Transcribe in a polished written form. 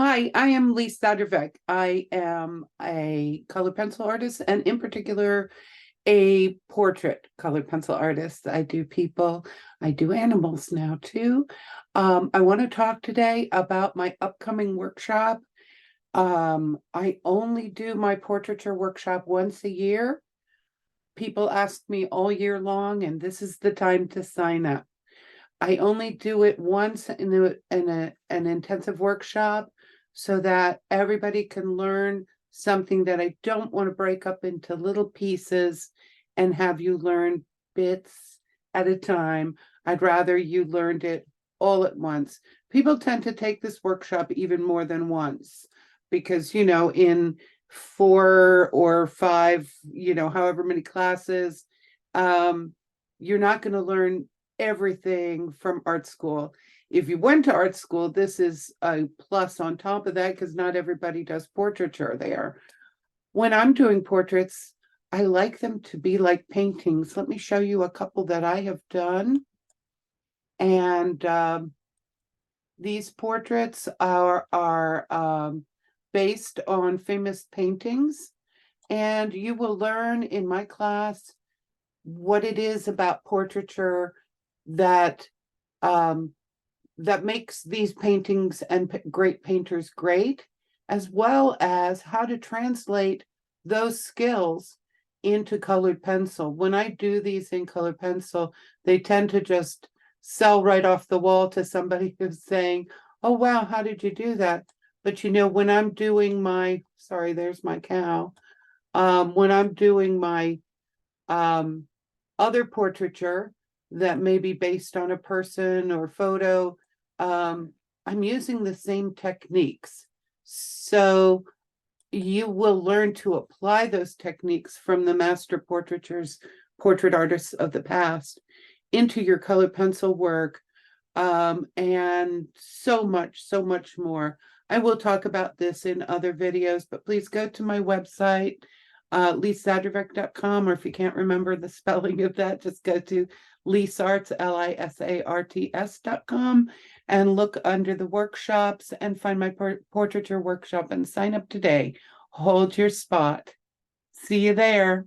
Hi, I am Lee Sadrvek. I am a colored pencil artist and in particular a portrait colored pencil artist. I do people, I do animals now too. I want to talk today about my upcoming workshop. I only do my portraiture workshop once a year. People ask me all year long, and this is the time to sign up. I only do it once in an intensive workshop so that everybody can learn something that I don't want to break up into little pieces and have you learn bits at a time. I'd rather you learned it all at once. People tend to take this workshop even more than once because, in 4 or 5, however many classes, you're not going to learn everything from art school. If you went to art school, this is a plus on top of that because not everybody does portraiture there. When I'm doing portraits, I like them to be like paintings. Let me show you a couple that I have done. And these portraits are based on famous paintings. And you will learn in my class what it is about portraiture that that makes these paintings and great painters great, as well as how to translate those skills into colored pencil. When I do these in colored pencil, they tend to just sell right off the wall to somebody who's saying, "Oh, wow, how did you do that?" But when I'm doing my, sorry, there's my cow. When I'm doing my other portraiture that may be based on a person or photo, I'm using the same techniques. So you will learn to apply those techniques from the master portrait artists of the past into your colored pencil work, and so much more. I will talk about this in other videos, but please go to my website, lisadrvek.com, or if you can't remember the spelling of that, just go to lisarts, lisarts.com, and look under the workshops and find my portraiture workshop and sign up today. Hold your spot. See you there.